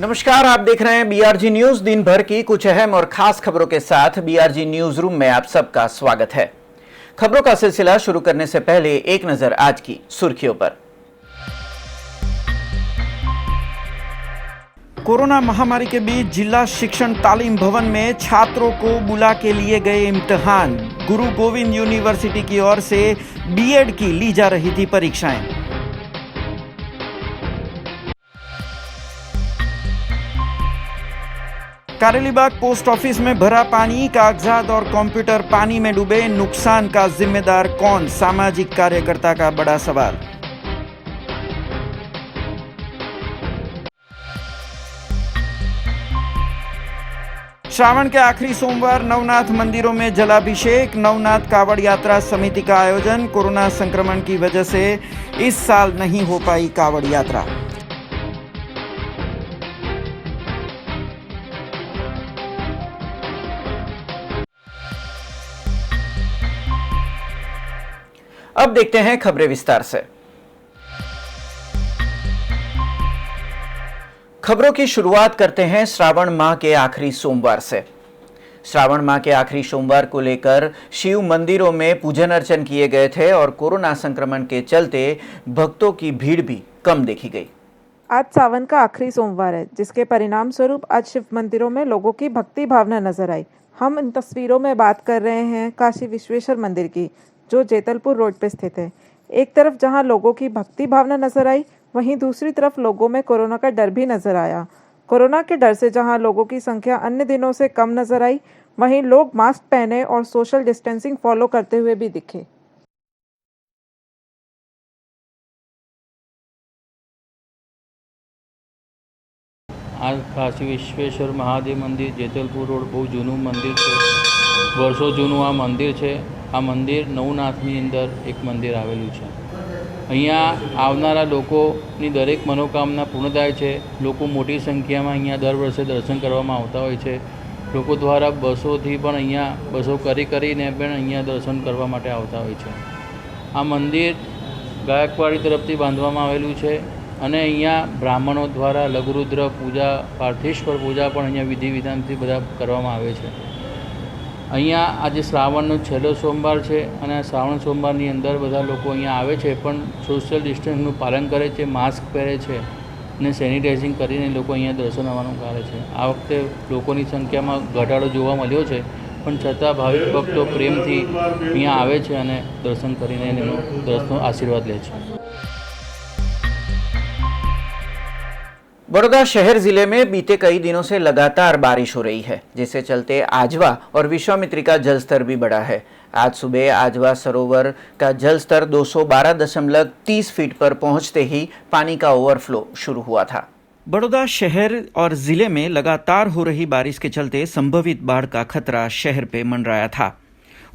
नमस्कार, आप देख रहे हैं बीआरजी न्यूज। दिन भर की कुछ अहम और खास खबरों के साथ बीआरजी न्यूज रूम में आप सबका स्वागत है। खबरों का सिलसिला शुरू करने से पहले एक नजर आज की सुर्खियों पर। कोरोना महामारी के बीच जिला शिक्षण तालीम भवन में छात्रों को बुला के लिए गए इम्तिहान। गुरु गोविंद यूनिवर्सिटी की ओर से बीएड की ली जा रही थी परीक्षाएं। कारेलीबाग पोस्ट ऑफिस में भरा पानी, कागजात और कंप्यूटर पानी में डूबे। नुकसान का जिम्मेदार कौन? सामाजिक कार्यकर्ता का बड़ा सवाल। श्रावण के आखिरी सोमवार नवनाथ मंदिरों में जलाभिषेक। नवनाथ कावड़ यात्रा समिति का आयोजन। कोरोना संक्रमण की वजह से इस साल नहीं हो पाई कावड़ यात्रा। अब देखते हैं खबरें विस्तार से। खबरों की शुरुआत करते हैं श्रावण माह के आखिरी सोमवार से। श्रावण माह के आखिरी सोमवार को लेकर शिव मंदिरों में पूजन अर्चन किए गए थे और कोरोना संक्रमण के चलते भक्तों की भीड़ भी कम देखी गई। आज सावन का आखिरी सोमवार है, जिसके परिणाम स्वरूप आज शिव मंदिरों में लोगों की भक्ति भावना नजर आई। हम इन तस्वीरों में बात कर रहे हैं काशी विश्वेश्वर मंदिर की, जो जेतलपुर रोड पर स्थित है। एक तरफ जहां लोगों की भक्ति भावना नजर आई, वहीं दूसरी तरफ लोगों में कोरोना का डर भी नजर आया। कोरोना के डर से जहां लोगों की संख्या अन्य दिनों से कम नजर आई, वहीं लोग मास्क पहने और सोशल डिस्टेंसिंग फॉलो करते हुए भी दिखे। આ કાશી વિશ્વેશ્વર મહાદેવ મંદિર જેતલપુર રોડ બહુ જૂનું મંદિર છે। વર્ષો જૂનું આ મંદિર છે। આ મંદિર નવનાથની અંદર એક મંદિર આવેલું છે। અહીંયા આવનારા લોકોની દરેક મનોકામના પૂર્ણ થાય છે। લોકો મોટી સંખ્યામાં અહીંયા દર વર્ષે દર્શન કરવામાં આવતા હોય છે। લોકો દ્વારા બસોથી પણ અહીંયા બસો કરીને પણ અહીંયા દર્શન કરવા માટે આવતા હોય છે। આ મંદિર ગાયકવાડી તરફથી બાંધવામાં આવેલું છે અને અહીંયા બ્રાહ્મણો દ્વારા લઘુરુદ્ર પૂજા, પાર્થેશ્વર પૂજા પણ અહીંયા વિધિ વિધાનથી બધા કરવામાં આવે છે। અહીંયા આજે શ્રાવણનો છેલ્લો સોમવાર છે અને આ શ્રાવણ સોમવારની અંદર બધા લોકો અહીંયા આવે છે, પણ સોશિયલ ડિસ્ટન્સનું પાલન કરે છે, માસ્ક પહેરે છે અને સેનિટાઇઝિંગ કરીને લોકો અહીંયા દર્શન આવવાનું કરે છે। આ વખતે લોકોની સંખ્યામાં ઘટાડો જોવા મળ્યો છે, પણ છતાં ભાવિક ભક્તો પ્રેમથી અહીંયા આવે છે અને દર્શન કરીને એનો દર્શનનો આશીર્વાદ લે છે। बड़ौदा शहर जिले में बीते कई दिनों से लगातार बारिश हो रही है, जिससे चलते आजवा और विश्वामित्री का जलस्तर भी बढ़ा है। आज सुबह आजवा सरोवर का जलस्तर 212.30 फीट पर पहुंचते ही पानी का ओवरफ्लो शुरू हुआ था। बड़ौदा शहर और जिले में लगातार हो रही बारिश के चलते संभवित बाढ़ का खतरा शहर पे मंडराया था।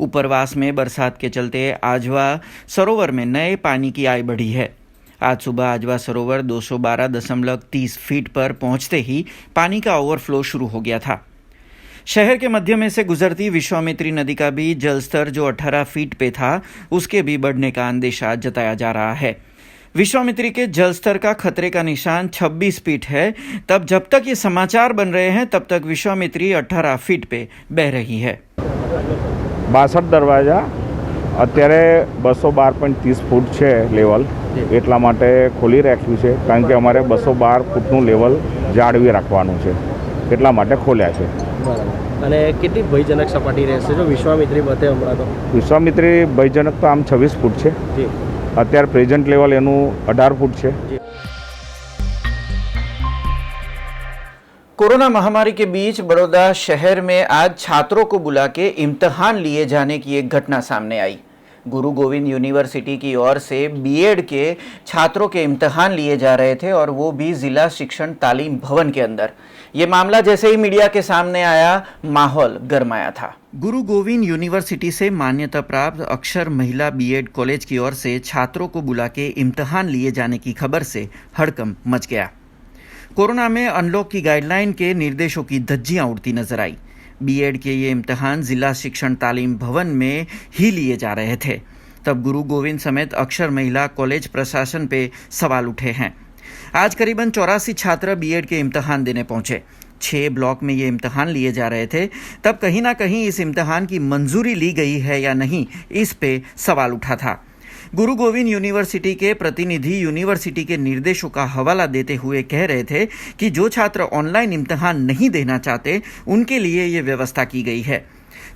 उपरवास में बरसात के चलते आजवा सरोवर में नए पानी की आय बढ़ी है। आज सुबह आजवा सरोवर 212.30 फीट पर पहुंचते ही पानी का ओवरफ्लो शुरू हो गया था। शहर के मध्य में से गुजरती विश्वामित्री नदी का भी जलस्तर जो 18 फीट पे था, उसके भी बढ़ने का अंदेशा जताया जा रहा है। विश्वामित्री के जलस्तर का खतरे का निशान 26 फीट है। तब जब तक ये समाचार बन रहे हैं, तब तक विश्वामित्री 18 फीट पे बह रही है। 62 दरवाजा અત્યારે 212.30 ફૂટ છે લેવલ, એટલા માટે ખોલી રાખ્યું છે, કારણ કે અમારે 212 ફૂટનું લેવલ જાળવી રાખવાનું છે, એટલા માટે ખોલ્યા છે। અને કેટલી ભયજનક સપાટી રહેશે જો વિશ્વામિત્રી બતે હમણાં? તો વિશ્વામિત્રી ભયજનક તો આમ 26 ફૂટ છે, અત્યારે પ્રેઝન્ટ લેવલ એનું 18 ફૂટ છે। कोरोना महामारी के बीच बड़ौदा शहर में आज छात्रों को बुला के इम्तिहान लिए जाने की एक घटना सामने आई। गुरु गोविंद यूनिवर्सिटी की ओर से बीएड के छात्रों के इम्तिहान लिए जा रहे थे और वो भी जिला शिक्षण तालीम भवन के अंदर। ये मामला जैसे ही मीडिया के सामने आया, माहौल गरमाया था। गुरु गोविंद यूनिवर्सिटी से मान्यता प्राप्त अक्षर महिला बीएड कॉलेज की ओर से छात्रों को बुला के इम्तिहान लिए जाने की खबर से हड़कंप मच गया। कोरोना में अनलॉक की गाइडलाइन के निर्देशों की धज्जियां उड़ती नजर आई। बीएड के ये इम्तिहान जिला शिक्षण तालीम भवन में ही लिए जा रहे थे। तब गुरु गोविंद समेत अक्षर महिला कॉलेज प्रशासन पे सवाल उठे हैं। आज करीबन 84 छात्र बीएड के इम्तहान देने पहुंचे। 6 ब्लॉक में ये इम्तहान लिए जा रहे थे। तब कहीं ना कहीं इस इम्तहान की मंजूरी ली गई है या नहीं, इस पे सवाल उठा था। गुरु गोविंद यूनिवर्सिटी के प्रतिनिधि यूनिवर्सिटी के निर्देशों का हवाला देते हुए कह रहे थे कि जो छात्र ऑनलाइन इम्तहान नहीं देना चाहते उनके लिए ये व्यवस्था की गई है।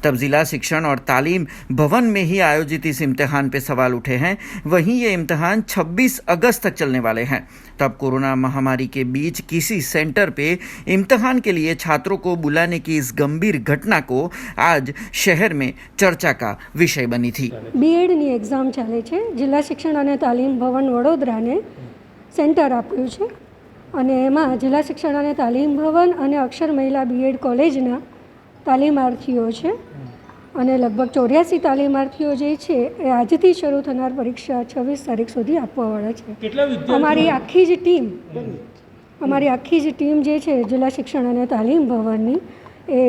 तब जिला शिक्षण और तालीम भवन में ही आयोजित इस इम्तिहान पे सवाल उठे हैं। वहीं ये इम्तिहान 26 अगस्त तक चलने वाले हैं। तब कोरोना महामारी के बीच किसी सेंटर पे इम्तिहान के लिए छात्रों को बुलाने की इस गंभीर घटना को आज शहर में चर्चा का विषय बनी थी। बीएडની એક્ઝામ ચાલે છે। જિલ્લા શિક્ષણ અને તાલીમ ભવન વડોદરાને સેન્ટર આપ્યું છે અને એમાં જિલ્લા શિક્ષણ અને તાલીમ ભવન અને અક્ષર મહિલા બીએડ કોલેજના તાલીમાર્થીઓ છે અને લગભગ 84 તાલીમાર્થીઓ જે છે એ આજથી શરૂ થનાર પરીક્ષા 26 તારીખ સુધી આપવાવાળા છે। અમારી આખી જ ટીમ જે છે જિલ્લા શિક્ષણ અને તાલીમ ભવનની એ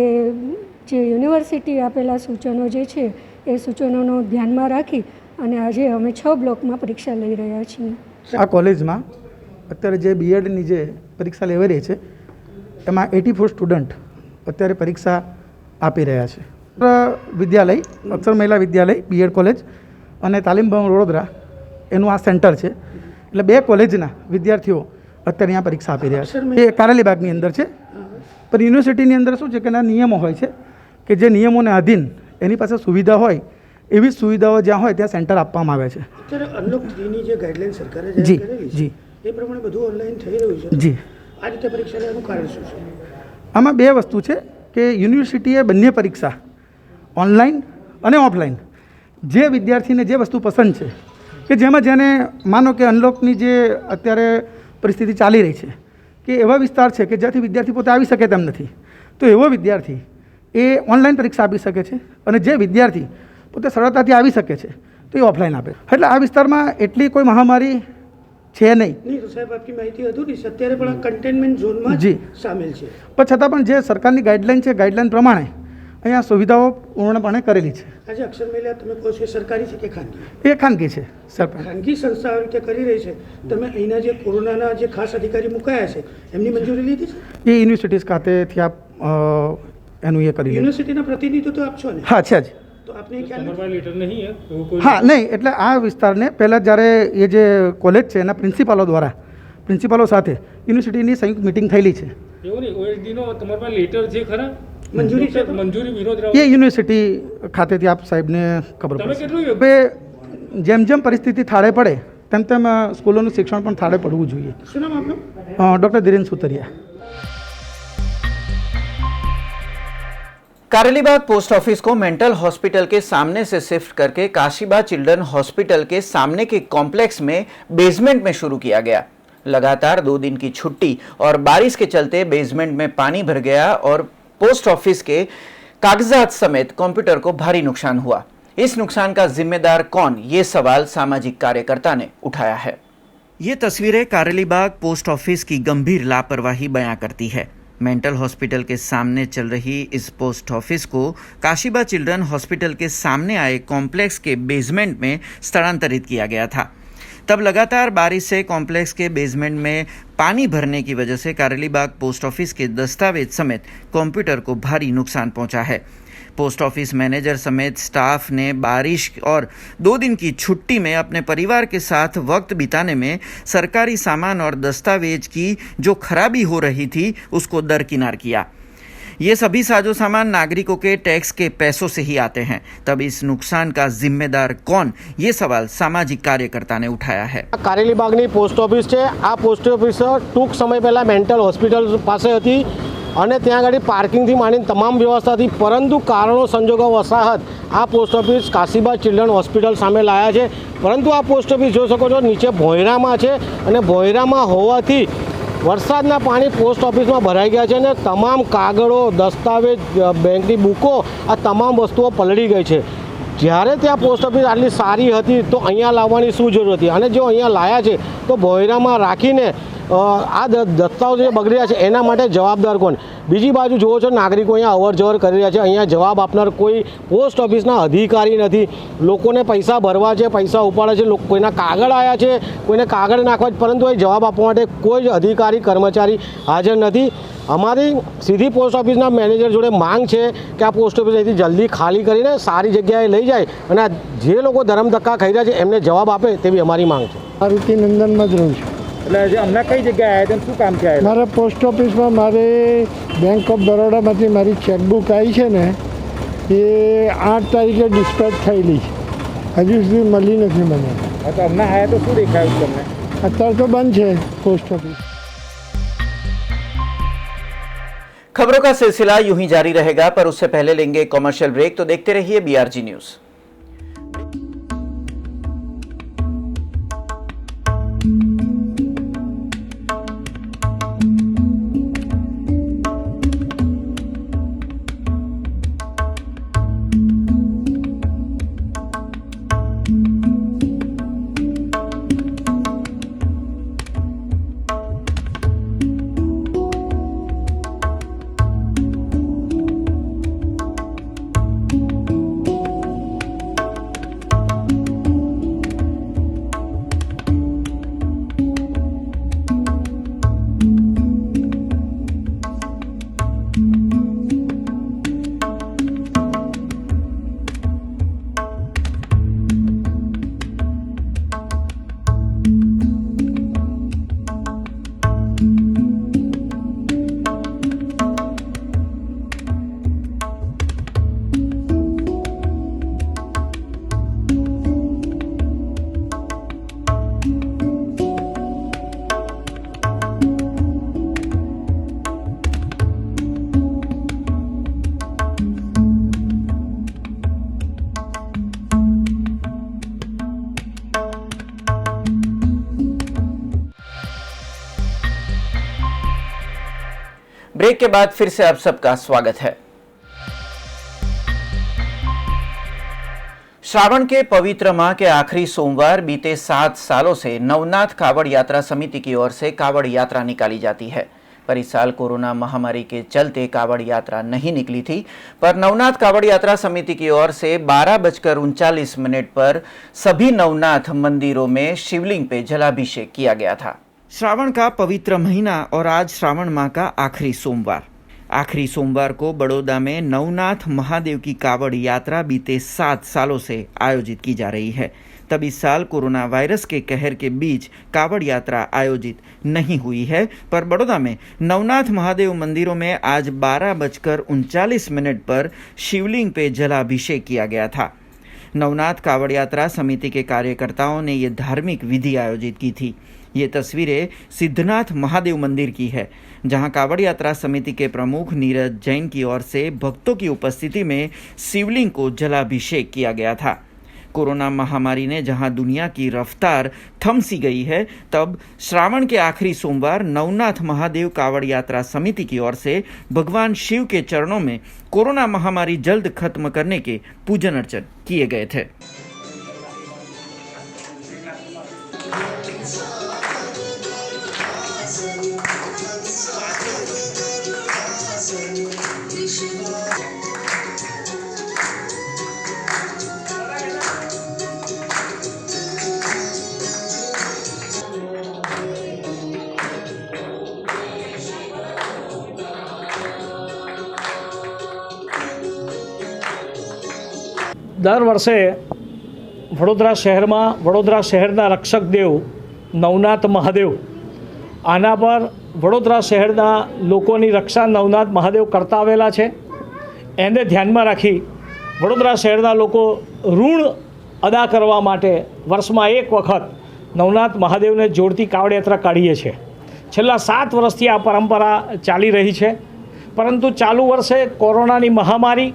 જે યુનિવર્સિટી આપેલા સૂચનો જે છે એ સૂચનોનો ધ્યાનમાં રાખી અને આજે અમે 6 બ્લોકમાં પરીક્ષા લઈ રહ્યા છીએ। આ કોલેજમાં અત્યારે જે બીએડની જે પરીક્ષા લેવાઈ રહી છે એમાં 84 સ્ટુડન્ટ અત્યારે પરીક્ષા આપી રહ્યા છે। વિદ્યાલય અક્ષર મહિલા વિદ્યાલય બીએડ કોલેજ અને તાલીમ ભવન વડોદરા એનું આ સેન્ટર છે। એટલે 2 કોલેજના વિદ્યાર્થીઓ અત્યારે અહીંયા પરીક્ષા આપી રહ્યા છે। એ કારેલીબાગની અંદર છે, પણ યુનિવર્સિટીની અંદર શું છે કે એના નિયમો હોય છે કે જે નિયમોને આધીન એની પાસે સુવિધા હોય એવી સુવિધાઓ જ્યાં હોય ત્યાં સેન્ટર આપવામાં આવે છે। અત્યારે અનલોક 3ની જે ગાઈડલાઈન સરકારે જી જાહેર કરેલી છે જી એ પ્રમાણે બધું ઓનલાઈન થઈ રહ્યું છે। જી આ રીતે પરીક્ષા લેવાનું કારણ શું છે? આમાં 2 વસ્તુ છે કે યુનિવર્સિટીએ બંને પરીક્ષા ઓનલાઈન અને ઓફલાઈન જે વિદ્યાર્થીને જે વસ્તુ પસંદ છે કે જેમાં જેને માનો કે અનલોકની જે અત્યારે પરિસ્થિતિ ચાલી રહી છે કે એવા વિસ્તાર છે કે જ્યાંથી વિદ્યાર્થી પોતે આવી શકે તેમ નથી, તો એવો વિદ્યાર્થી એ ઓનલાઈન પરીક્ષા આપી શકે છે અને જે વિદ્યાર્થી પોતે સરળતાથી આવી શકે છે તો એ ઓફલાઈન આપે। એટલે આ વિસ્તારમાં એટલી કોઈ મહામારી છે નહીં। નહીં સાહેબ, આપકી માહિતી અધૂરી છે। અત્યારે પણ કન્ટેનમેન્ટ ઝોનમાં જી સામેલ છે, પણ છતાં પણ જે સરકારની ગાઈડલાઈન છે ગાઈડલાઈન પ્રમાણે અહીંયા સુવિધાઓ પૂર્ણપણે કરેલી છે। આજે અક્ષર મહિલા તમે કહો છો એ સરકારી છે કે ખાનગી? એ ખાનગી છે સર। ખાનગી સંસ્થા આવી રીતે કરી રહી છે, તમે અહીંના જે કોરોનાના જે ખાસ અધિકારી મુકાયા છે એમની મંજૂરી લીધી છે? એ યુનિવર્સિટીઝ ખાતેથી આપ એનું એ કરી યુનિવર્સિટીના પ્રતિનિધિત્વ તો આપ છો ને? હા છે જ। તો આપને ખ્યાલ હા નહીં, એટલે આ વિસ્તારને પહેલાં જ્યારે એ જે કોલેજ છે એના પ્રિન્સિપાલો સાથે યુનિવર્સિટીની સંયુક્ત મિટિંગ થયેલી છે। એવું નહીં, ઓએસડીનો તમારા પાસે લેટર છે ખરા? મંજૂરી છે? મંજૂરી વિનોદ રાવ એ યુનિવર્સિટી ખાતેથી આપ સાહેબને ખબર પડશે। હવે જેમ જેમ પરિસ્થિતિ થાળે પડે તેમ તેમ સ્કૂલોનું શિક્ષણ પણ થાળે પડવું જોઈએ। શું નામ આપનું? Doctor Dhiren Sutaria. Karelibaug post office को मेंटल हॉस्पिटल के सामने से शिफ्ट करके काशीबाग चिल्ड्रन हॉस्पिटल के सामने के कॉम्प्लेक्स में बेसमेंट में शुरू किया गया। लगातार 2 दिन की छुट्टी और बारिश के चलते बेसमेंट में पानी भर गया और पोस्ट ऑफिस के कागजात समेत कंप्यूटर को भारी नुकसान हुआ। इस नुकसान का जिम्मेदार कौन, ये सवाल सामाजिक कार्यकर्ता ने उठाया है। ये तस्वीरें कारेलीबाग पोस्ट ऑफिस की गंभीर लापरवाही बयां करती है। मेंटल हॉस्पिटल के सामने चल रही इस पोस्ट ऑफिस को काशीबाग चिल्ड्रन हॉस्पिटल के सामने आए कॉम्प्लेक्स के बेसमेंट में स्थानांतरित किया गया था। तब लगातार बारिश से कॉम्प्लेक्स के बेसमेंट में पानी भरने की वजह से कारेलीबाग पोस्ट ऑफिस के दस्तावेज समेत कंप्यूटर को भारी नुकसान पहुंचा है। पोस्ट ऑफिस मैनेजर समेत स्टाफ ने बारिश और 2 दिन की छुट्टी में अपने परिवार के साथ वक्त बिताने में सरकारी सामान और दस्तावेज की जो खराबी हो रही थी उसको दरकिनार किया। ये सभी साजो सामान नागरिकों के टैक्स के पैसों से ही आते हैं। तब इस नुकसान का जिम्मेदार कौन, ये सवाल सामाजिक कार्यकर्ता ने उठाया है। કારેલીબાગની પોસ્ટ ઓફિસ છે। આ પોસ્ટ ઓફિસ ટૂંક સમય પહેલાં મેન્ટલ હોસ્પિટલ પાસે હતી અને ત્યાં આગળ પાર્કિંગથી માંડીને તમામ વ્યવસ્થા હતી, પરંતુ કારણો સંજોગો વસાહત આ પોસ્ટ ઓફિસ કાશીબાગ ચિલ્ડ્રન હોસ્પિટલ સામે લાયા છે। પરંતુ આ પોસ્ટ ઓફિસ જોઈ શકો છો નીચે ભોંયરામાં છે અને ભોંયરામાં હોવાથી વરસાદના પાણી પોસ્ટ ઓફિસમાં ભરાઈ ગયા છે અને તમામ કાગળો, દસ્તાવેજ, બેંકની બુકો આ તમામ વસ્તુઓ પલળી ગઈ છે। જ્યારે ત્યાં પોસ્ટ ઓફિસ આટલી સારી હતી તો અહીંયા લાવવાની શું જરૂર હતી? અને જો અહીંયા લાયા છે તો ભોંયરામાં રાખીને આ દસ્તાવેજો જે બગડી રહ્યા છે એના માટે જવાબદાર કોણ? બીજી બાજુ જુઓ છો નાગરિકો અહીંયા અવર જવર કરી રહ્યા છે, અહીંયા જવાબ આપનાર કોઈ પોસ્ટ ઓફિસના અધિકારી નથી. લોકોને પૈસા ભરવા છે, પૈસા ઉપાડે છે, કોઈના કાગળ આવ્યા છે, કોઈને કાગળ નાખવા છે, પરંતુ એ જવાબ આપવા માટે કોઈ જ અધિકારી કર્મચારી હાજર નથી. અમારી સીધી પોસ્ટ ઓફિસના મેનેજર જોડે માંગ છે કે આ પોસ્ટ ઓફિસ અહીંથી જલ્દી ખાલી કરીને સારી જગ્યાએ લઈ જાય અને જે લોકો ધરમ ધક્કા ખાઈ રહ્યા છે એમને જવાબ આપે તેવી અમારી માંગ છે. મારુતિ નંદનમાં જ રહું છું. એટલે હમણાં કઈ જગ્યાએ આવ્યા હતા, શું કામ છે? મારા પોસ્ટ ઓફિસમાં મારે બેંક ઓફ બરોડામાંથી મારી ચેકબુક આવી છે ને, એ 8 તારીખે ડિસ્પેચ થયેલી છે, હજુ સુધી મળી નથી મને. તો હમણાં આવ્યા તો શું દેખાયું તમને? અત્યારે તો બંધ છે પોસ્ટ ઓફિસ. खबरों का सिलसिला यूं ही जारी रहेगा, पर उससे पहले लेंगे एक कॉमर्शियल ब्रेक, तो देखते रहिए BRG न्यूज। ब्रेक के बाद फिर से आप सबका स्वागत है। श्रावण के पवित्र माह के आखिरी सोमवार बीते 7 सालों से नवनाथ कावड़ यात्रा समिति की ओर से कावड़ यात्रा निकाली जाती है, पर इस साल कोरोना महामारी के चलते कावड़ यात्रा नहीं निकली थी। पर नवनाथ कावड़ यात्रा समिति की ओर से 12:39 पर सभी नवनाथ मंदिरों में शिवलिंग पे जलाभिषेक किया गया था। श्रावण का पवित्र महीना और आज श्रावण माह का आखिरी सोमवार को बड़ौदा में नवनाथ महादेव की कावड़ यात्रा बीते 7 सालों से आयोजित की जा रही है। तब इस साल कोरोना वायरस के कहर के बीच कावड़ यात्रा आयोजित नहीं हुई है, पर बड़ौदा में नवनाथ महादेव मंदिरों में आज 12:39 पर शिवलिंग पे जलाभिषेक किया गया था। नवनाथ कावड़ यात्रा समिति के कार्यकर्ताओं ने ये धार्मिक विधि आयोजित की थी। ये तस्वीरें सिद्धनाथ महादेव मंदिर की है, जहां कावड़ यात्रा समिति के प्रमुख नीरज जैन की ओर से भक्तों की उपस्थिति में शिवलिंग को जलाभिषेक किया गया था। कोरोना महामारी ने जहां दुनिया की रफ्तार थम सी गई है, तब श्रावण के आखिरी सोमवार नवनाथ महादेव कावड़ यात्रा समिति की ओर से भगवान शिव के चरणों में कोरोना महामारी जल्द खत्म करने के पूजन अर्चन किए गए थे। દર વર્ષે વડોદરા શહેરમાં વડોદરા શહેરના રક્ષક દેવ નવનાથ મહાદેવ, આના પર વડોદરા શહેરના લોકોની રક્ષા નવનાથ મહાદેવ કરતા આવેલા છે। એને ધ્યાનમાં રાખી વડોદરા શહેરના લોકો ઋણ અદા કરવા માટે વર્ષમાં એક વખત નવનાથ મહાદેવને જોડતી કાવડ યાત્રા કાઢીએ છીએ। છેલ્લા 7 વર્ષથી આ પરંપરા ચાલી રહી છે, પરંતુ ચાલુ વર્ષે કોરોનાની મહામારી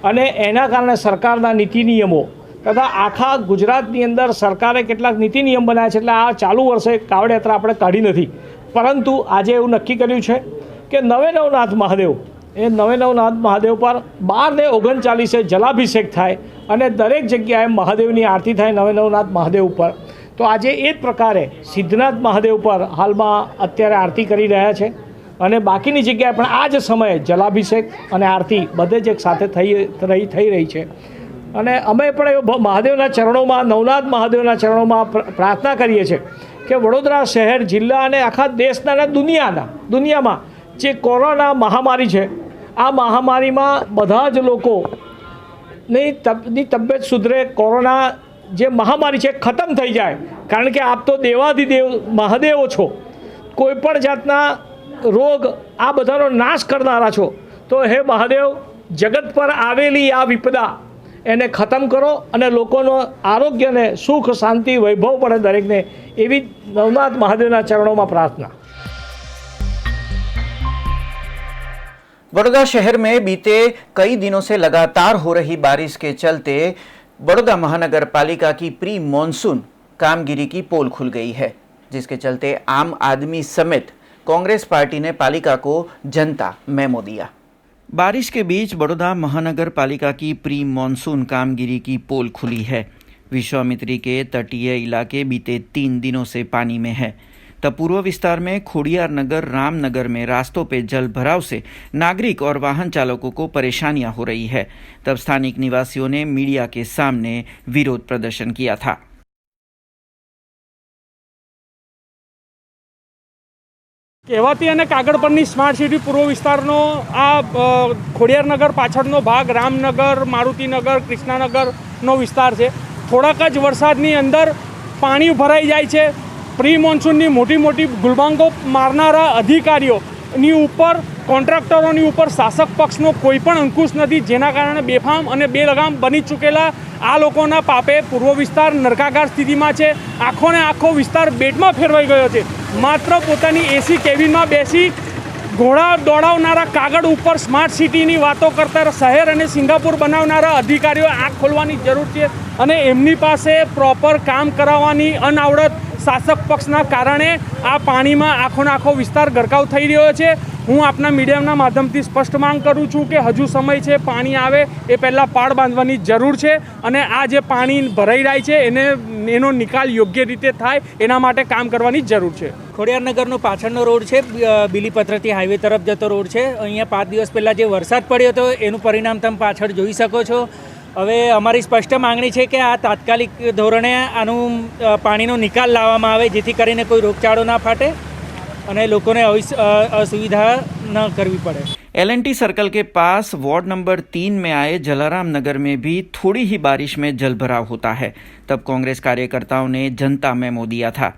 અને એના કારણે સરકારના નીતિ નિયમો તથા આખા ગુજરાતની અંદર સરકારે કેટલાક નીતિ નિયમ બનાવ્યા છે, એટલે આ ચાલુ વર્ષે કાવડ યાત્રા આપણે કાઢી નથી। પરંતુ આજે એવું નક્કી કર્યું છે કે નવે નવનાથ મહાદેવ પર 12 ને 39 જલાભિષેક થાય અને દરેક જગ્યાએ મહાદેવની આરતી થાય નવે નવનાથ મહાદેવ ઉપર, તો આજે એ જ પ્રકારે સિદ્ધનાથ મહાદેવ પર હાલમાં અત્યારે આરતી કરી રહ્યા છે અને બાકીની જગ્યાએ પણ આ જ સમયે જલાભિષેક અને આરતી બધે જ એક સાથે થઈ રહી છે અને અમે પણ મહાદેવના ચરણોમાં નવનાથ મહાદેવના ચરણોમાં પ્રાર્થના કરીએ છીએ કે વડોદરા શહેર જિલ્લા અને આખા દેશના અને દુનિયામાં જે કોરોના મહામારી છે આ મહામારીમાં બધા જ લોકોની તબિયત સુધરે, કોરોના જે મહામારી છે ખતમ થઈ જાય, કારણ કે આપ તો દેવાધિદેવ મહાદેવો છો, કોઈ પણ જાતના રોગ આ બધાનો નાશ કરનારા છો, તો હે મહાદેવ જગત પર આવેલી આ વિપદા એને ખતમ કરો અને લોકોનો આરોગ્યને સુખ શાંતિ વૈભવ પડે દરેકને, એવી નવનાથ महादेवના चरणों प्रार्थना। बड़ौदा शहर में बीते कई दिनों से लगातार हो रही बारिश के चलते बड़ौदा महानगर पालिका की प्री मॉनसून कामगिरी की पोल खुल गई है, जिसके चलते आम आदमी समेत कांग्रेस पार्टी ने पालिका को जनता मेमो दिया। बारिश के बीच बड़ौदा महानगर पालिका की प्री मॉनसून कामगिरी की पोल खुली है। विश्वामित्री के तटीय इलाके बीते 3 दिनों से पानी में है, तब पूर्व विस्तार में खोडियार नगर, रामनगर में रास्तों पे जल भराव से नागरिक और वाहन चालकों को परेशानियां हो रही है। तब स्थानिक निवासियों ने मीडिया के सामने विरोध प्रदर्शन किया था। કહેવાતી અને કાગળ પરની સ્માર્ટ સિટી પૂર્વ વિસ્તારનો આ ખોડિયાર નગર પાછળનો ભાગ, રામનગર, મારુતિનગર, કૃષ્ણાનગરનો વિસ્તાર છે। થોડાક જ વરસાદની અંદર પાણી ભરાઈ જાય છે। પ્રી મોન્સૂનની મોટી મોટી ગુલબાંગો મારનારા અધિકારીઓની ઉપર, કોન્ટ્રાક્ટરોની ઉપર શાસક પક્ષનો કોઈ પણ અંકુશ નથી, જેના કારણે બેફામ અને બેલગામ બની ચૂકેલા આ લોકોના પાપે પૂર્વ વિસ્તાર નરકાગાર સ્થિતિમાં છે। આખો ને આખો વિસ્તાર બેટમાં ફેરવાઈ ગયો છે। માત્ર પોતાની એસી કેબિનમાં બેસી ઘોડા દોડાવનારા કાગળ ઉપર સ્માર્ટ સિટીની વાતો કરતા શહેર અને સિંગાપુર બનાવનારા અધિકારીઓ આંખ ખોલવાની જરૂર છે અને એમની પાસે પ્રોપર કામ કરાવવાની અનાવડત શાસક પક્ષના કારણે આ પાણીમાં આખો આખો વિસ્તાર ગરકાવ થઈ રહ્યો છે। હું આપના મીડિયાના માધ્યમથી સ્પષ્ટ માંગ કરું છું કે હજુ સમય છે, પાણી આવે એ પહેલાં પાળ બાંધવાની જરૂર છે અને આ જે પાણી ભરાઈ રહ્યું છે એનો નિકાલ યોગ્ય રીતે થાય એના માટે કામ કરવાની જરૂર છે। ખોડિયારનગરનો પાછળનો રોડ છે, બીલીપત્રથી હાઈવે તરફ જતો રોડ છે। અહીંયા 5 દિવસ પહેલાં જે વરસાદ પડ્યો હતો એનું પરિણામ તમે પાછળ જોઈ શકો છો। હવે અમારી સ્પષ્ટ માંગણી છે કે આ તાત્કાલિક ધોરણે આનું પાણીનો નિકાલ લાવવામાં આવે, જેથી કરીને કોઈ રોગચાળો ના ફાટે અને લોકોને असुविधा न करवी पड़े। LNT सर्कल के पास वार्ड नंबर 3 में आए जलाराम नगर में भी थोड़ी ही बारिश में जलभराव होता है। तब कांग्रेस कार्यकर्ताओं ने जनता मेमो दिया था,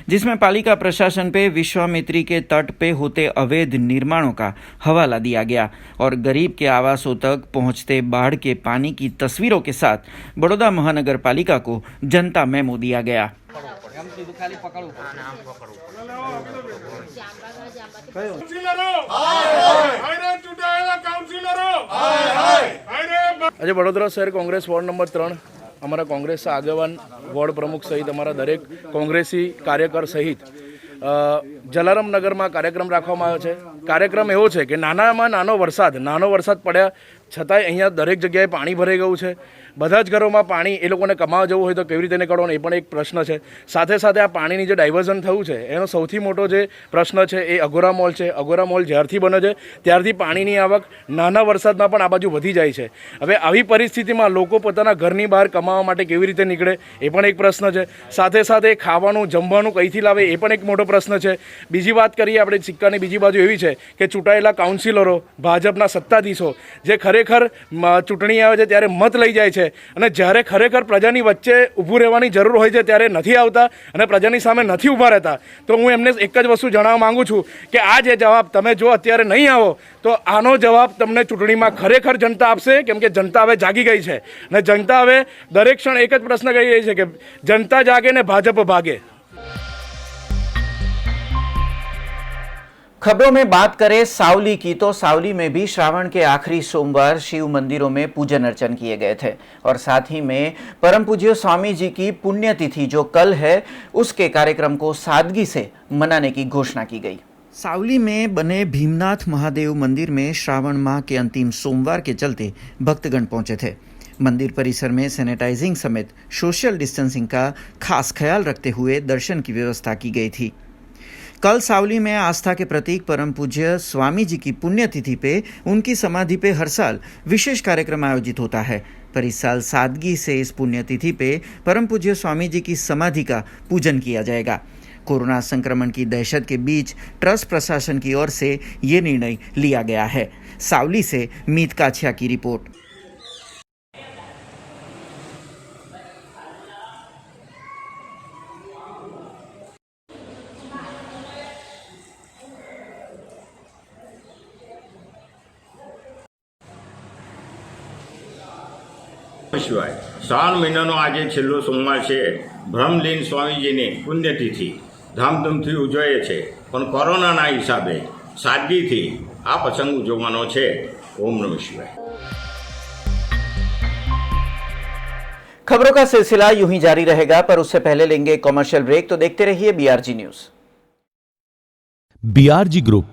जिसमें पालिका प्रशासन पे विश्वामित्री के तट पे होते अवैध निर्माणों का हवाला दिया गया और गरीब के आवासों तक पहुंचते बाढ़ के पानी की तस्वीरों के साथ बड़ौदा महानगर पालिका को जनता मेमो दिया गया। આજે વડોદરા શહેર કોંગ્રેસ વોર્ડ નંબર 3 અમારા કોંગ્રેસ આગેવાન, વોર્ડ પ્રમુખ સહિત અમારા દરેક કોંગ્રેસી કાર્યકર સહિત જલારામ નગરમાં કાર્યક્રમ રાખવામાં આવ્યો છે। કાર્યક્રમ એવો છે કે નાનામાં નાનો વરસાદ પડ્યા છતાંય અહીંયા દરેક જગ્યાએ પાણી ભરાઈ ગયું છે। બધા જ ઘરોમાં પાણી એ લોકોને કમાવા જવું હોય તો કેવી રીતે નીકળવાનું એ પણ એક પ્રશ્ન છે। સાથે સાથે આ પાણીની જે ડાયવર્ઝન થયું છે એનો સૌથી મોટો જે પ્રશ્ન છે એ અઘોરા મોલ છે। અઘોરા મોલ જ્યારથી બને છે ત્યારથી પાણીની આવક નાના વરસાદમાં પણ આ બાજુ વધી જાય છે। હવે આવી પરિસ્થિતિમાં લોકો પોતાના ઘરની બહાર કમાવા માટે કેવી રીતે નીકળે એ પણ એક પ્રશ્ન છે। સાથે સાથે ખાવાનું જમવાનું કઈથી લાવે એ પણ એક મોટો પ્રશ્ન છે। બીજી વાત કરીએ આપણે, સિક્કાની બીજી બાજુ એવી છે કે ચૂંટાયેલા કાઉન્સિલરો, ભાજપના સત્તાધીશો જે ખરેખર ચૂંટણી આવે છે ત્યારે મત લઈ જાય છે અને જ્યારે ખરેખર પ્રજાની વચ્ચે ઊભું રહેવાની જરૂર હોય છે ત્યારે નથી આવતા અને પ્રજાની સામે નથી ઊભા રહેતા। તો હું એમને એક જ વસ્તુ જણાવવા માંગુ છું કે આ જે જવાબ તમે જો અત્યારે નહીં આવો તો આનો જવાબ તમને ચૂંટણીમાં ખરેખર જનતા આપશે, કેમ કે જનતા હવે જાગી ગઈ છે અને જનતા હવે દરેક ક્ષણ એક જ પ્રશ્ન કરી રહી છે કે જનતા જાગે ને ભાજપ ભાગે। खबरों में बात करें सावली की, तो सावली में भी श्रावण के आखिरी सोमवार शिव मंदिरों में पूजन अर्चन किए गए थे और साथ ही में परम पूज्य स्वामी जी की पुण्यतिथि जो कल है उसके कार्यक्रम को सादगी से मनाने की घोषणा की गई। सावली में बने भीमनाथ महादेव मंदिर में श्रावण माह के अंतिम सोमवार के चलते भक्तगण पहुंचे थे। मंदिर परिसर में सैनिटाइजिंग समेत सोशल डिस्टेंसिंग का खास ख्याल रखते हुए दर्शन की व्यवस्था की गई थी। कल सावली में आस्था के प्रतीक परम पूज्य स्वामी जी की पुण्यतिथि पे उनकी समाधि पे हर साल विशेष कार्यक्रम आयोजित होता है, पर इस साल सादगी से इस पुण्यतिथि पे परम पूज्य स्वामी जी की समाधि का पूजन किया जाएगा। कोरोना संक्रमण की दहशत के बीच ट्रस्ट प्रशासन की ओर से ये निर्णय लिया गया है। सावली से मीत काछिया की रिपोर्ट। શિવાય શ્રાવણ મહિનાનો આજે છેલ્લો સોમવાર છે। બ્રહ્મલીન સ્વામીજીની પુણ્યતિથિ ધામધૂમથી ઉજવાય છે, પણ કોરોનાના હિસાબે સાદગીથી આ પ્રસંગ ઉજવવાનો છે। ઓમ નમઃ શિવાય। खबरों का सिलसिला यूं ही जारी रहेगा, पर उससे पहले लेंगे कॉमर्शियल ब्रेक, तो देखते रहिए BRG news. BRG group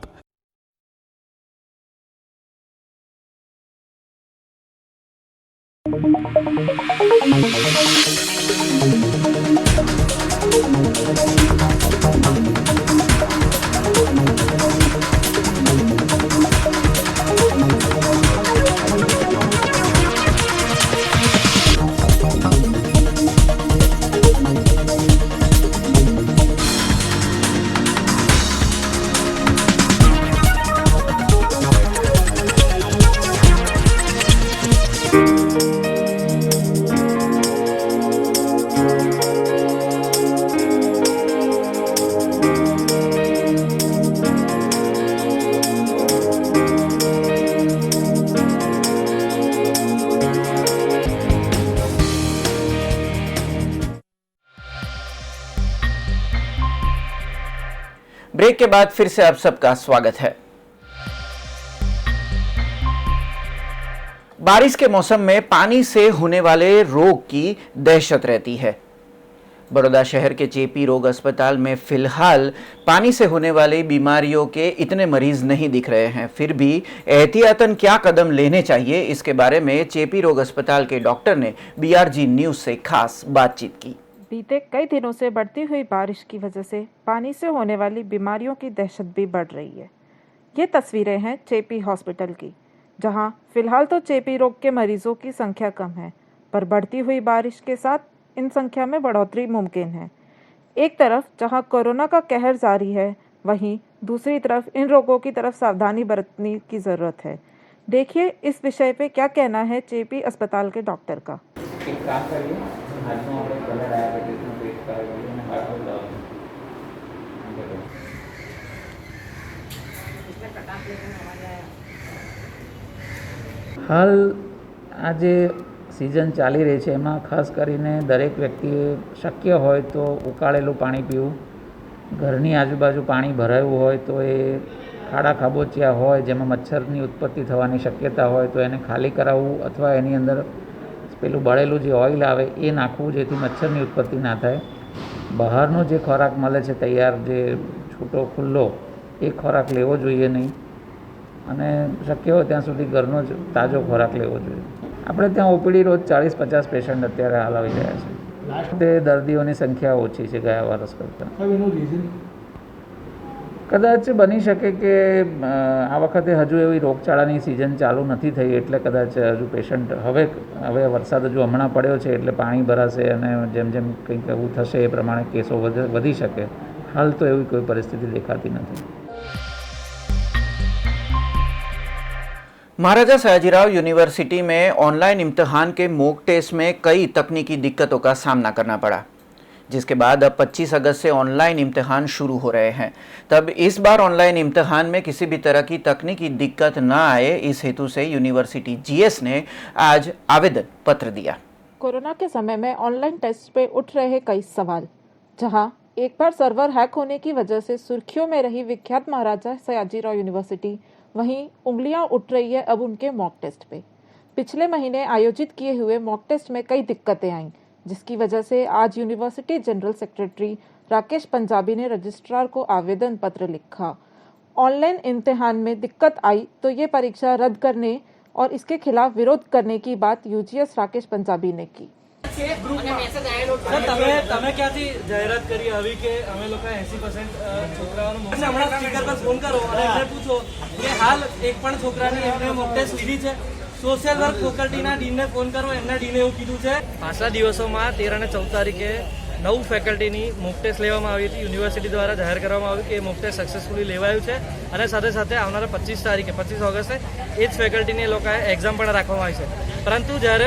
break के बाद फिर से आप सबका स्वागत है। बारिश के मौसम में पानी से होने वाले रोग की दहशत रहती है। बड़ौदा शहर के चेपी रोग अस्पताल में फिलहाल पानी से होने वाली बीमारियों के इतने मरीज नहीं दिख रहे हैं, फिर भी एहतियातन क्या कदम लेने चाहिए, इसके बारे में चेपी रोग अस्पताल के डॉक्टर ने बीआरजी न्यूज से खास बातचीत की। बीते कई दिनों से बढ़ती हुई बारिश की वजह से पानी से होने वाली बीमारियों की दहशत भी बढ़ रही है। ये तस्वीरें हैं चेपी हॉस्पिटल की, जहां फिलहाल तो चेपी रोग के मरीजों की संख्या कम है, पर बढ़ती हुई बारिश के साथ इन संख्या में बढ़ोतरी मुमकिन है। एक तरफ जहां कोरोना का कहर जारी है, वहीं दूसरी तरफ इन रोगों की तरफ सावधानी बरतने की ज़रूरत है। देखिए इस विषय पे क्या कहना है चेपी अस्पताल के डॉक्टर का। एक काम करिए, हाथ में આપણે કલર ડાયાબિટીસનો પેસ્ટ કરાવી અને હાથમાં લાવો। હાલ આ જે સિઝન ચાલી રહી છે એમાં ખાસ કરીને દરેક વ્યક્તિએ શક્ય હોય તો ઉકાળેલું પાણી પીવું, ઘરની આજુબાજુ પાણી ભરાયું હોય તો એ ખાડા ખાબોચિયા હોય જેમાં મચ્છરની ઉત્પત્તિ થવાની શક્યતા હોય તો એને ખાલી કરાવવું, અથવા એની અંદર પેલું બળેલું જે ઓઇલ આવે એ નાખવું જેથી મચ્છરની ઉત્પત્તિ ના થાય। બહારનો જે ખોરાક મળે છે તૈયાર, જે છૂટો ખુલ્લો, એ ખોરાક લેવો જોઈએ નહીં, અને શક્ય હોય ત્યાં સુધી ઘરનો જ તાજો ખોરાક લેવો જોઈએ। આપણે ત્યાં ઓપીડી રોજ 40-50 પેશન્ટ અત્યારે હાલ આવી રહ્યા છે। તે દર્દીઓની સંખ્યા ઓછી છે ગયા વર્ષ કરતાં। કદાચ બની શકે કે આ વખતે હજુ એવી રોગચાળાની સિઝન ચાલુ નથી થઈ, એટલે કદાચ હજુ પેશન્ટ હવે વરસાદ હજુ હમણાં પડ્યો છે એટલે પાણી ભરાશે અને જેમ જેમ કંઈક એવું થશે એ પ્રમાણે કેસો વધી શકે। હાલ તો એવી કોઈ પરિસ્થિતિ દેખાતી નથી। महाराजा सयाजीराव यूनिवर्सिटी में ऑनलाइन इम्तिहान के मॉक टेस्ट में कई तकनीकी दिक्कतों का सामना करना पड़ा, जिसके बाद अब 25 अगस्त से ऑनलाइन इम्तिहान शुरू हो रहे हैं। तब इस बार ऑनलाइन इम्तिहान में किसी भी तरह की तकनीकी दिक्कत न आए, इस हेतु से यूनिवर्सिटी जीएस ने आज आवेदन पत्र दिया। कोरोना के समय में ऑनलाइन टेस्ट पे उठ रहे कई सवाल, जहां एक बार सर्वर हैक होने की वजह से सुर्खियों में रही विख्यात महाराजा सयाजीराव यूनिवर्सिटी, वहीं उंगलियां उठ रही है अब उनके मॉक टेस्ट पे। पिछले महीने आयोजित किए हुए मॉक टेस्ट में कई दिक्कतें आईं, जिसकी वजह से आज university general secretary Rakesh Punjabi ने रजिस्ट्रार को आवेदन पत्र लिखा। ऑनलाइन इम्तिहान में दिक्कत आई तो ये परीक्षा रद्द करने और इसके खिलाफ विरोध करने की बात यूजीएस राकेश पंजाबी ने की। તમે ક્યાંથી જાહેરાત કરી આવી કે અમે લોકો 80% છોકરાઓને હમણાં સ્પીકર પર ફોન કરો અને એમને પૂછો કે હાલ એક પણ છોકરાની એમને મોક ટેસ્ટ લીધી છે? સોશિયલ વર્ક ફેકલ્ટીના ડીનને ફોન કરો, એમના ડીને એવું કીધું છે. પાછલા દિવસોમાં 13 અને 14 તારીખે 9 ફેકલ્ટીની મોક ટેસ્ટ લેવામાં આવી હતી. યુનિવર્સિટી દ્વારા જાહેર કરવામાં આવ્યું કે મોક ટેસ્ટ સક્સેસફુલી લેવાયું છે અને સાથે સાથે આવનારા 25 ઓગસ્ટે એ જ ફેકલ્ટીની એ લોકોએ એક્ઝામ પણ રાખવામાં આવી છે. પરંતુ જ્યારે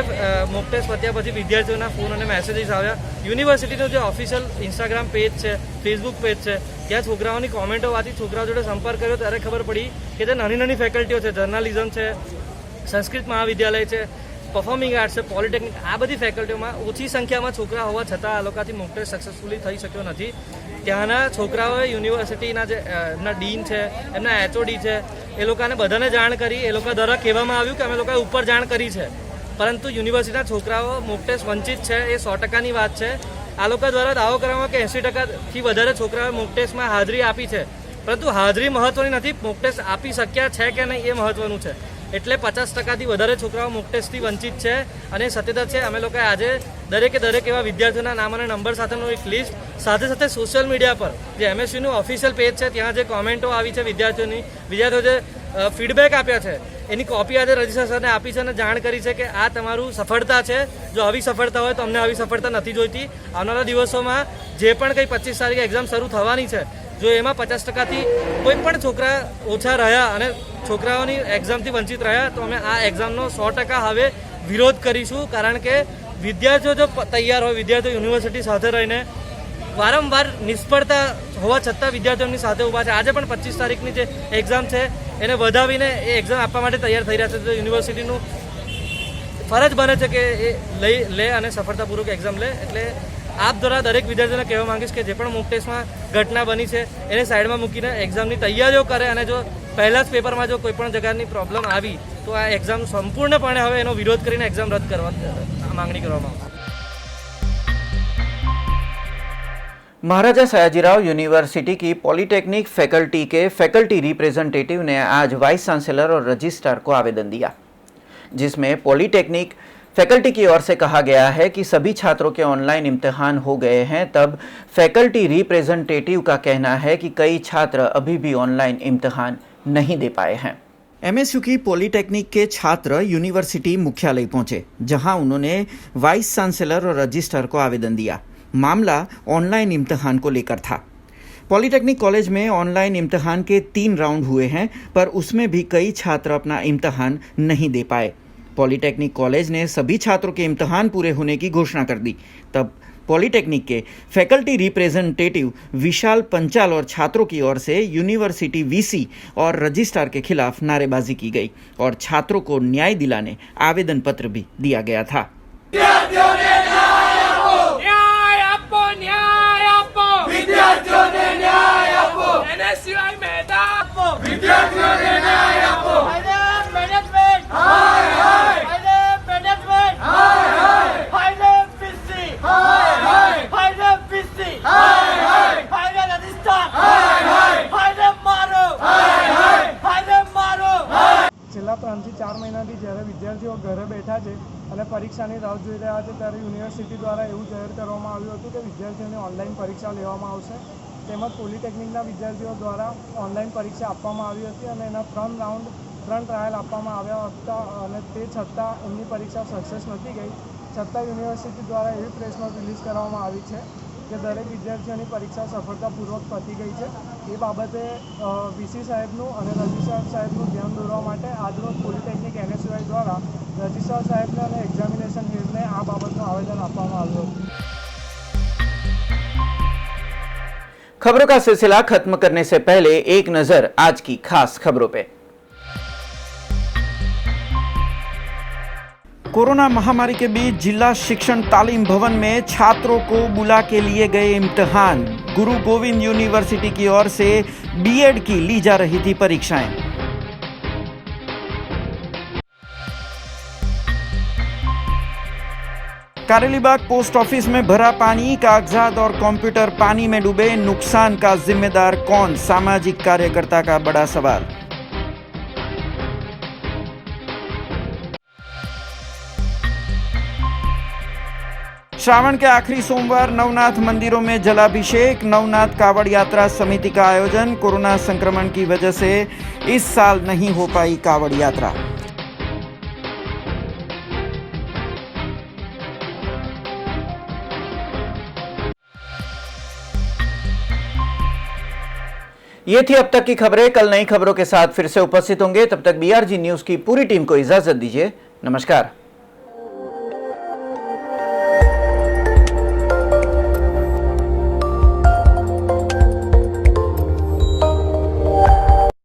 મોક ટેસ્ટ પત્યા પછી વિદ્યાર્થીઓના ફોન અને મેસેજીસ આવ્યા, યુનિવર્સિટીનું જે ઓફિશિયલ ઇન્સ્ટાગ્રામ પેજ છે, ફેસબુક પેજ છે, ત્યાં છોકરાઓની કોમેન્ટો વાંચી છોકરાઓ જોડે સંપર્ક કર્યો ત્યારે ખબર પડી કે જે નાની નાની ફેકલ્ટીઓ છે, જર્નાલિઝમ છે, સંસ્કૃત મહાવિદ્યાલય છે, પરફોર્મિંગ આર્ટ્સ છે, પોલિટેકનિક, આ બધી ફેકલ્ટીઓમાં ઓછી સંખ્યામાં છોકરા હોવા છતાં આ લોકોથી મોક ટેસ્ટ સક્સેસફુલી થઈ શક્યો નથી. ત્યાંના છોકરાઓએ યુનિવર્સિટીના જે એમના ડીન છે, એમના એચઓડી છે, એ લોકોને બધાને જાણ કરી. એ લોકો દ્વારા કહેવામાં આવ્યું કે અમે લોકોએ ઉપર જાણ કરી છે, પરંતુ યુનિવર્સિટીના છોકરાઓ મોક ટેસ્ટ વંચિત છે. એ 100%ની વાત છે. આ લોકો દ્વારા દાવો કરવામાં કે 80%થી વધારે છોકરાઓએ મોક ટેસ્ટમાં હાજરી આપી છે, પરંતુ હાજરી મહત્વની નથી, મોક ટેસ્ટ આપી શક્યા છે કે નહીં એ મહત્વનું છે. એટલે 50%થી વધારે છોકરાઓ મોક ટેસ્ટથી વંચિત છે અને સત્યતા છે. અમે લોકોએ આજે દરેકે દરેક એવા વિદ્યાર્થીઓના નામ અને નંબર સાથેનું એક લિસ્ટ, સાથે સાથે સોશિયલ મીડિયા પર જે એમએસયુનું ઓફિશિયલ પેજ છે ત્યાં જે કોમેન્ટો આવી છે વિદ્યાર્થીઓ જે ફીડબેક આપ્યા છે એની કોપી આજે રજિસ્ટર સરને આપી છે અને જાણ કરી છે કે આ તમારું સફળતા છે. જો આવી સફળતા હોય તો અમને આવી સફળતા નથી જોઈતી. આવનારા દિવસોમાં જે પણ કંઈ 25 તારીખે એક્ઝામ શરૂ થવાની છે, જો એમાં 50%થી કોઈ પણ છોકરા ઓછા રહ્યા અને છોકરાઓની એક્ઝામથી વંચિત રહ્યા તો અમે આ એક્ઝામનો 100% હવે વિરોધ કરીશું. કારણ કે વિદ્યાર્થીઓ જો તૈયાર હોય, વિદ્યાર્થીઓ યુનિવર્સિટી સાથે રહીને વારંવાર નિષ્ફળતા હોવા છતાં વિદ્યાર્થીઓ એમની સાથે ઊભા છે. આજે પણ 25 તારીખની જે એક્ઝામ છે એને વધાવીને એ એક્ઝામ આપવા માટે તૈયાર થઈ રહ્યા છે. તો યુનિવર્સિટીનું ફરજ બને છે કે એ લે અને સફળતાપૂર્વક એક્ઝામ લે. એટલે આપ દ્વારા દરેક વિદ્યાર્થીઓને કહેવા માંગીશ કે જે પણ મોક ટેસ્ટમાં ઘટના બની છે એને સાઈડમાં મૂકીને એક્ઝામની તૈયારીઓ કરે અને જો પહેલા જ પેપરમાં જો કોઈ પણ જગ્યાની પ્રોબ્લેમ આવી તો આ એક્ઝામ સંપૂર્ણપણે હવે એનો વિરોધ કરીને એક્ઝામ રદ કરવા માંગણી કરવામાં આવશે. महाराजा सयाजीराव यूनिवर्सिटी की पॉलिटेक्निक फैकल्टी के फैकल्टी रिप्रेजेंटेटिव ने आज वाइस चांसलर और रजिस्ट्रार को आवेदन दिया, जिसमें पॉलिटेक्निक फैकल्टी की ओर से कहा गया है कि सभी छात्रों के ऑनलाइन इम्तिहान हो गए हैं. तब फैकल्टी रिप्रेजेंटेटिव का कहना है कि कई छात्र अभी भी ऑनलाइन इम्तिहान नहीं दे पाए हैं. एमएसयू की पॉलिटेक्निक के छात्र यूनिवर्सिटी मुख्यालय पहुंचे, जहां उन्होंने वाइस चांसलर और रजिस्ट्रार को आवेदन दिया. मामला ऑनलाइन इम्तिहान को लेकर था. पॉलिटेक्निक कॉलेज में ऑनलाइन इम्तिहान के 3 राउंड हुए हैं, पर उसमें भी कई छात्र अपना इम्तिहान नहीं दे पाए. पॉलिटेक्निक कॉलेज ने सभी छात्रों के इम्तिहान पूरे होने की घोषणा कर दी. तब पॉलिटेक्निक के फैकल्टी रिप्रेजेंटेटिव विशाल पंचाल और छात्रों की ओर से यूनिवर्सिटी वीसी और रजिस्ट्रार के खिलाफ नारेबाजी की गई और छात्रों को न्याय दिलाने आवेदन पत्र भी दिया गया था. છેલ્લા 3 થી 4 મહિનાથી જ્યારે વિદ્યાર્થીઓ ઘરે બેઠા છે અને પરીક્ષાની રાહ જોઈ રહ્યા છે ત્યારે યુનિવર્સિટી દ્વારા એવું જાહેર કરવામાં આવ્યું હતું કે વિદ્યાર્થીઓને ઓનલાઈન પરીક્ષા લેવામાં આવશે. તેમજ પોલિટેકનિકના વિદ્યાર્થીઓ દ્વારા ઓનલાઈન પરીક્ષા આપવામાં આવી હતી અને એના 3 ટ્રાયલ આપવામાં આવ્યા હતા અને તે છતાં એમની પરીક્ષા સક્સેસ નથી ગઈ. છતાં યુનિવર્સિટી દ્વારા એવી પ્રેસ નોટ રિલીઝ કરવામાં આવી છે કે દરેક વિદ્યાર્થીઓની પરીક્ષા સફળતાપૂર્વક પતી ગઈ છે. એ બાબતે વીસી સાહેબનું અને રજિસ્ટ્રાર સાહેબનું ધ્યાન દોરવા માટે આજરોજ પોલિટેકનિક NSUI દ્વારા રજિસ્ટ્રાર સાહેબને અને એક્ઝામિનેશન હેડને આ બાબતનું આવેદન આપવામાં આવ્યું હતું. खबरों का सिलसिला खत्म करने से पहले एक नजर आज की खास खबरों पे. कोरोना महामारी के बीच जिला शिक्षण तालीम भवन में छात्रों को बुला के लिए गए इम्तिहान. गुरु गोविंद यूनिवर्सिटी की ओर से बीएड की ली जा रही थी परीक्षाएं. कारेलीबाग पोस्ट ऑफिस में भरा पानी, कागजात और कंप्यूटर पानी में डूबे, नुकसान का जिम्मेदार कौन? सामाजिक कार्यकर्ता का बड़ा सवाल. श्रावण के आखिरी सोमवार नवनाथ मंदिरों में जलाभिषेक, नवनाथ कावड़ यात्रा समिति का आयोजन। कोरोना संक्रमण की वजह से इस साल नहीं हो पाई कावड़ यात्रा। ये थी अब तक की खबरें। कल नई खबरों के साथ फिर से उपस्थित होंगे। तब तक BRG न्यूज की पूरी टीम को इजाजत दीजिए। नमस्कार।